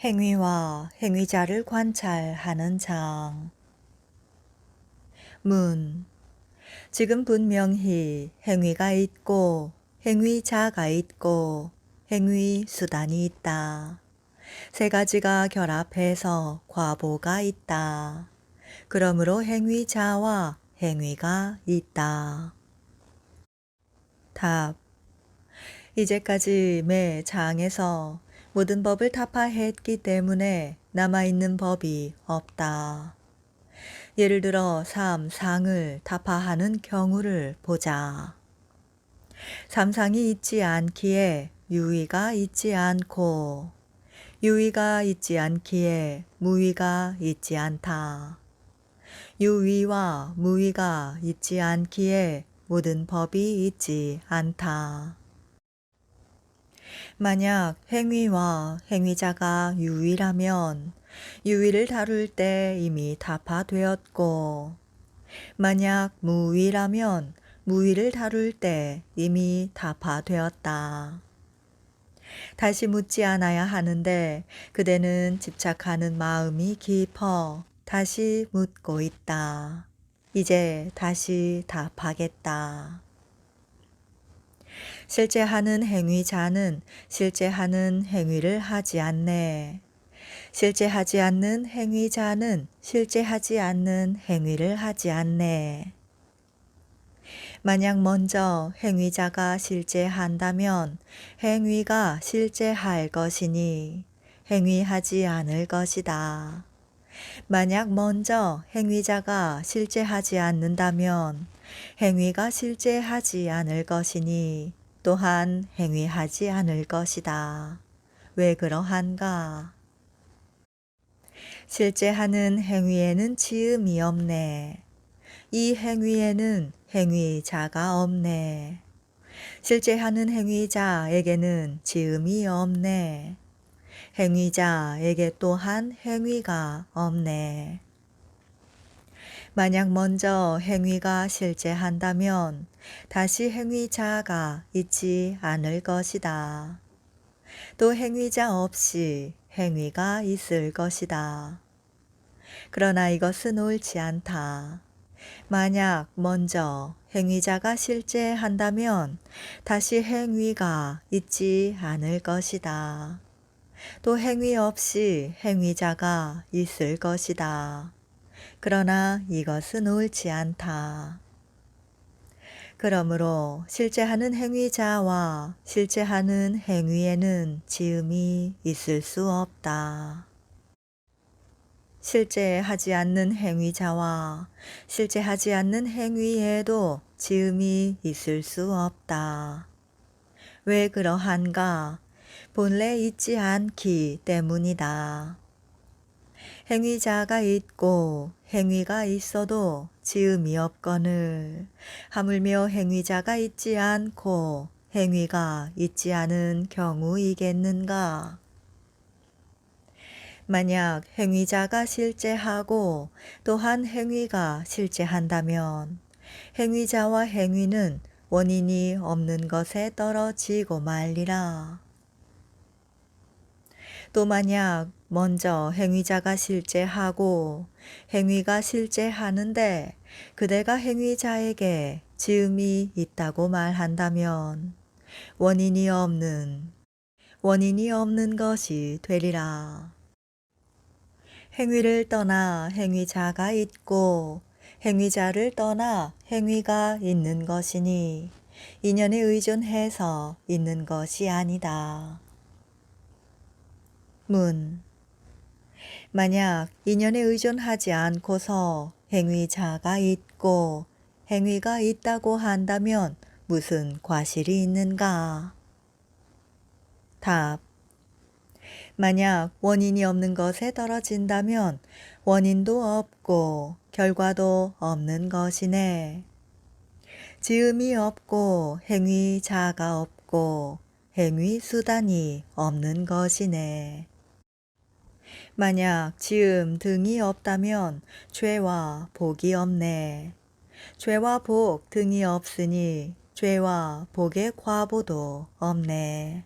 행위와 행위자를 관찰하는 장. 문. 지금 분명히 행위가 있고 행위자가 있고 행위 수단이 있다. 세 가지가 결합해서 과보가 있다. 그러므로 행위자와 행위가 있다. 답. 이제까지 매 장에서 모든 법을 타파했기 때문에 남아있는 법이 없다. 예를 들어 3상을 타파하는 경우를 보자. 3상이 있지 않기에 유의가 있지 않고 유의가 있지 않기에 무의가 있지 않다. 유의와 무의가 있지 않기에 모든 법이 있지 않다. 만약 행위와 행위자가 유의라면 유의를 다룰 때 이미 타파되었고, 만약 무의라면 무의를 다룰 때 이미 타파되었다. 다시 묻지 않아야 하는데 그대는 집착하는 마음이 깊어 다시 묻고 있다. 이제 다시 답하겠다. 실제 하는 행위자는 실제 하는 행위를 하지 않네. 실제 하지 않는 행위자는 실제 하지 않는 행위를 하지 않네. 만약 먼저 행위자가 실제 한다면 행위가 실제 할 것이니 행위하지 않을 것이다. 만약 먼저 행위자가 실제 하지 않는다면 행위가 실제 하지 않을 것이니 또한 행위하지 않을 것이다. 왜 그러한가? 실제 하는 행위에는 지음이 없네. 이 행위에는 행위자가 없네. 실제 하는 행위자에게는 지음이 없네. 행위자에게 또한 행위가 없네. 만약 먼저 행위가 실제한다면 다시 행위자가 있지 않을 것이다. 또 행위자 없이 행위가 있을 것이다. 그러나 이것은 옳지 않다. 만약 먼저 행위자가 실제한다면 다시 행위가 있지 않을 것이다. 또 행위 없이 행위자가 있을 것이다. 그러나 이것은 옳지 않다. 그러므로 실제하는 행위자와 실제하는 행위에는 지음이 있을 수 없다. 실제하지 않는 행위자와 실제하지 않는 행위에도 지음이 있을 수 없다. 왜 그러한가? 본래 있지 않기 때문이다. 행위자가 있고 행위가 있어도 지음이 없거늘 하물며 행위자가 있지 않고 행위가 있지 않은 경우이겠는가? 만약 행위자가 실제하고 또한 행위가 실제한다면 행위자와 행위는 원인이 없는 것에 떨어지고 말리라. 또 만약 먼저 행위자가 실제하고 행위가 실제하는데 그대가 행위자에게 지음이 있다고 말한다면 원인이 없는 것이 되리라. 행위를 떠나 행위자가 있고 행위자를 떠나 행위가 있는 것이니 인연에 의존해서 있는 것이 아니다. 문. 만약 인연에 의존하지 않고서 행위자가 있고 행위가 있다고 한다면 무슨 과실이 있는가? 답. 만약 원인이 없는 것에 떨어진다면 원인도 없고 결과도 없는 것이네. 지음이 없고 행위자가 없고 행위 수단이 없는 것이네. 만약 지음 등이 없다면 죄와 복이 없네. 죄와 복 등이 없으니 죄와 복의 과보도 없네.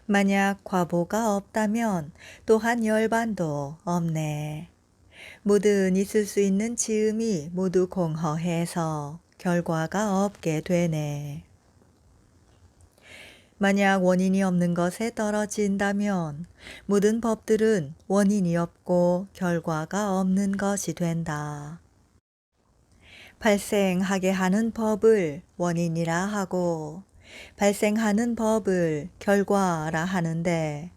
만약 과보가 없다면 또한 열반도 없네. 모든 있을 수 있는 즈음이 모두 공허해서 결과가 없게 되네. 만약 원인이 없는 것에 떨어진다면 모든 법들은 원인이 없고 결과가 없는 것이 된다. 발생하게 하는 법을 원인이라 하고 발생하는 법을 결과라 하는데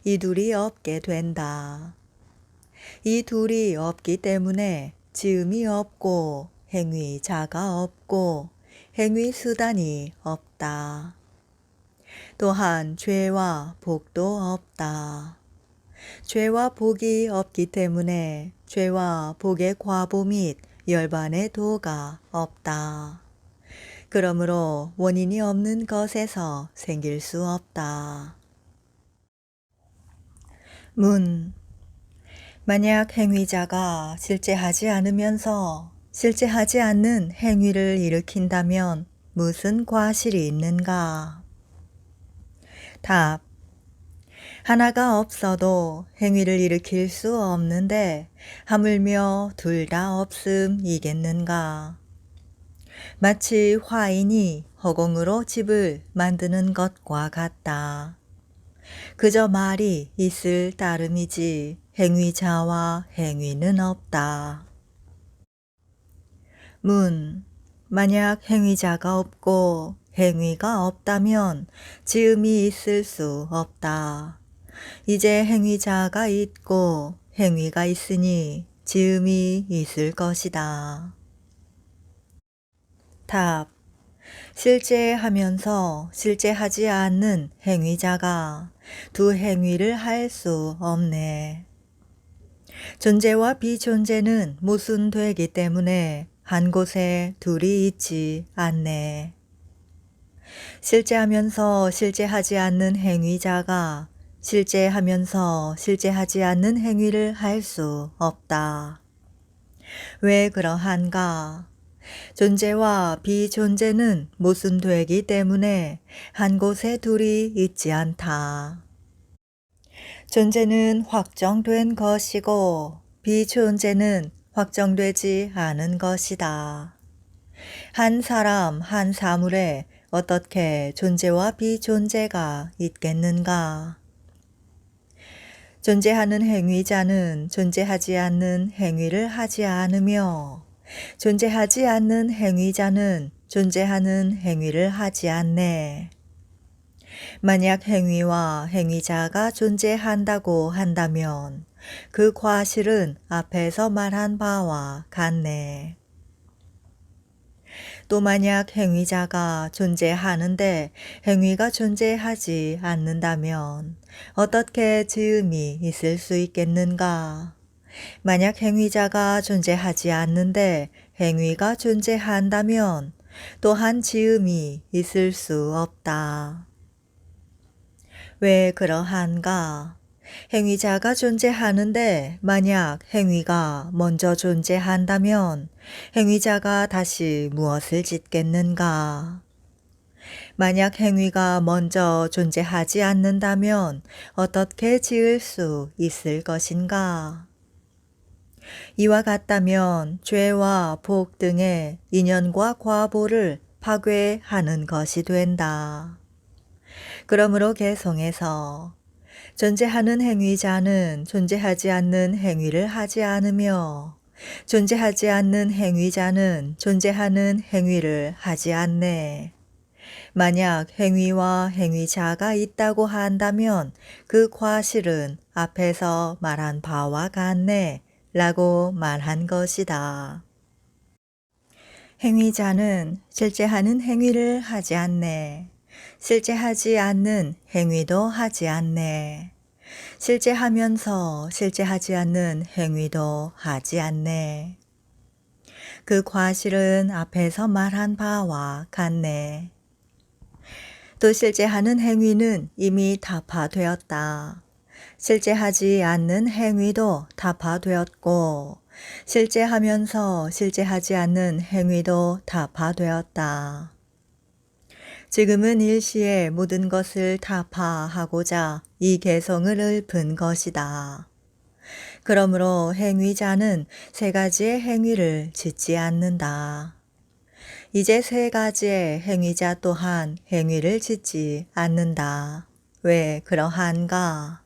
이 둘이 없게 된다. 이 둘이 없기 때문에 지음이 없고 행위자가 없고 행위 수단이 없다. 또한 죄와 복도 없다. 죄와 복이 없기 때문에 죄와 복의 과보 및 열반의 도가 없다. 그러므로 원인이 없는 것에서 생길 수 없다. 문. 만약 행위자가 실제 하지 않으면서 실제 하지 않는 행위를 일으킨다면 무슨 과실이 있는가? 답. 하나가 없어도 행위를 일으킬 수 없는데 하물며 둘 다 없음이겠는가? 마치 화인이 허공으로 집을 만드는 것과 같다. 그저 말이 있을 따름이지 행위자와 행위는 없다. 문. 만약 행위자가 없고 행위가 없다면 지음이 있을 수 없다. 이제 행위자가 있고 행위가 있으니 지음이 있을 것이다. 답. 실제 하면서 실제 하지 않는 행위자가 두 행위를 할 수 없네. 존재와 비존재는 모순되기 때문에 한 곳에 둘이 있지 않네. 실제하면서 실제하지 않는 행위자가 실제하면서 실제하지 않는 행위를 할 수 없다. 왜 그러한가? 존재와 비존재는 모순되기 때문에 한 곳에 둘이 있지 않다. 존재는 확정된 것이고 비존재는 확정되지 않은 것이다. 한 사람, 한 사물에 어떻게 존재와 비존재가 있겠는가? 존재하는 행위자는 존재하지 않는 행위를 하지 않으며 존재하지 않는 행위자는 존재하는 행위를 하지 않네. 만약 행위와 행위자가 존재한다고 한다면 그 과실은 앞에서 말한 바와 같네. 또 만약 행위자가 존재하는데 행위가 존재하지 않는다면 어떻게 지음이 있을 수 있겠는가? 만약 행위자가 존재하지 않는데 행위가 존재한다면 또한 지음이 있을 수 없다. 왜 그러한가? 행위자가 존재하는데 만약 행위가 먼저 존재한다면 행위자가 다시 무엇을 짓겠는가? 만약 행위가 먼저 존재하지 않는다면 어떻게 지을 수 있을 것인가? 이와 같다면 죄와 복 등의 인연과 과보를 파괴하는 것이 된다. 그러므로 개성에서 존재하는 행위자는 존재하지 않는 행위를 하지 않으며 존재하지 않는 행위자는 존재하는 행위를 하지 않네. 만약 행위와 행위자가 있다고 한다면 그 과실은 앞에서 말한 바와 같네 라고 말한 것이다. 행위자는 실제 하는 행위를 하지 않네. 실제 하지 않는 행위도 하지 않네. 실제 하면서 실제 하지 않는 행위도 하지 않네. 그 과실은 앞에서 말한 바와 같네. 또 실제 하는 행위는 이미 타파되었다. 실제 하지 않는 행위도 타파되었고 실제 하면서 실제 하지 않는 행위도 타파되었다. 지금은 일시에 모든 것을 타파하고자 이 개성을 읊은 것이다. 그러므로 행위자는 세 가지의 행위를 짓지 않는다. 이제 세 가지의 행위자 또한 행위를 짓지 않는다. 왜 그러한가?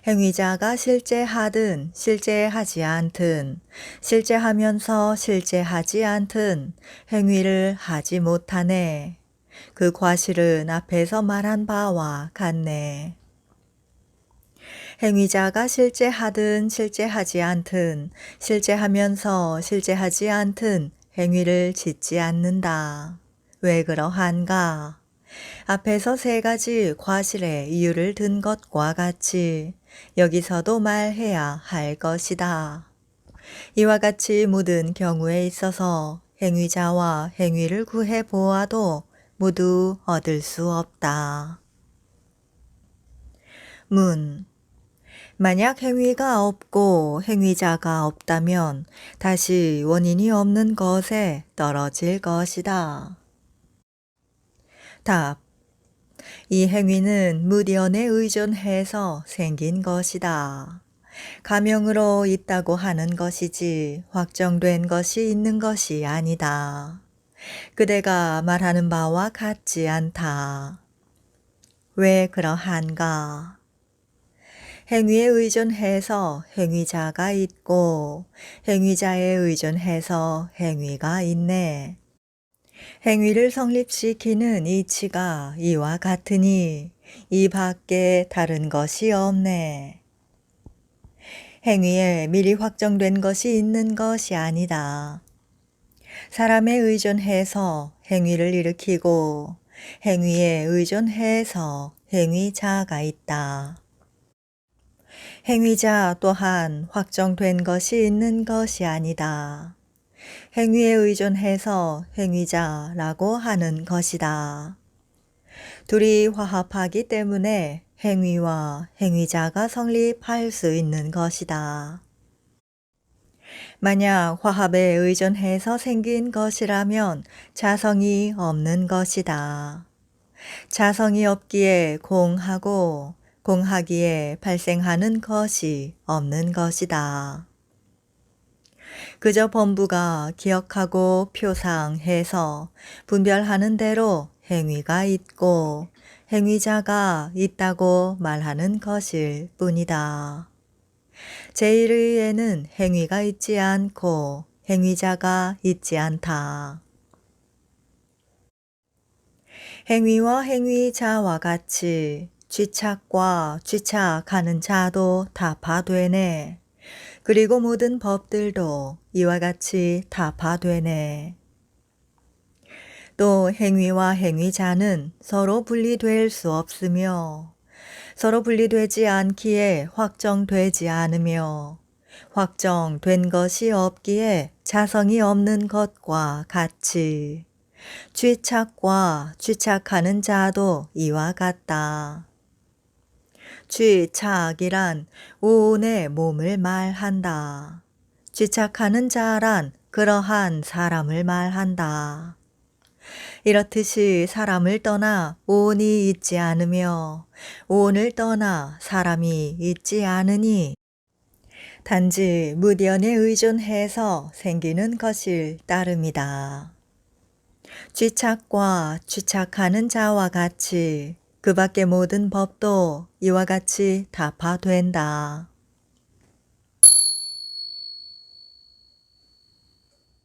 행위자가 실제 하든 실제 하지 않든 실제 하면서 실제 하지 않든 행위를 하지 못하네. 그 과실은 앞에서 말한 바와 같네. 행위자가 실제 하든 실제 하지 않든 실제 하면서 실제 하지 않든 행위를 짓지 않는다. 왜 그러한가? 앞에서 세 가지 과실의 이유를 든 것과 같이 여기서도 말해야 할 것이다. 이와 같이 모든 경우에 있어서 행위자와 행위를 구해 보아도 모두 얻을 수 없다. 문. 만약 행위가 없고 행위자가 없다면 다시 원인이 없는 것에 떨어질 것이다. 답. 이 행위는 무련에 의존해서 생긴 것이다. 가명으로 있다고 하는 것이지 확정된 것이 있는 것이 아니다. 그대가 말하는 바와 같지 않다. 왜 그러한가? 행위에 의존해서 행위자가 있고 행위자에 의존해서 행위가 있네. 행위를 성립시키는 이치가 이와 같으니 이 밖에 다른 것이 없네. 행위에 미리 확정된 것이 있는 것이 아니다. 사람에 의존해서 행위를 일으키고 행위에 의존해서 행위자가 있다. 행위자 또한 확정된 것이 있는 것이 아니다. 행위에 의존해서 행위자라고 하는 것이다. 둘이 화합하기 때문에 행위와 행위자가 성립할 수 있는 것이다. 만약 화합에 의존해서 생긴 것이라면 자성이 없는 것이다. 자성이 없기에 공하고 공하기에 발생하는 것이 없는 것이다. 그저 범부가 기억하고 표상해서 분별하는 대로 행위가 있고 행위자가 있다고 말하는 것일 뿐이다. 제1의에는 행위가 있지 않고 행위자가 있지 않다. 행위와 행위자와 같이 쥐착과 쥐착하는 자도 타파되네. 그리고 모든 법들도 이와 같이 타파되네. 또 행위와 행위자는 서로 분리될 수 없으며 서로 분리되지 않기에 확정되지 않으며 확정된 것이 없기에 자성이 없는 것과 같이 쥐착과 쥐착하는 자도 이와 같다. 쥐착이란 오온의 몸을 말한다. 쥐착하는 자란 그러한 사람을 말한다. 이렇듯이 사람을 떠나 오온이 있지 않으며 오온을 떠나 사람이 있지 않으니 단지 무련에 의존해서 생기는 것일 따름이다. 쥐착과 쥐착하는 자와 같이 그 밖의 모든 법도 이와 같이 타파된다.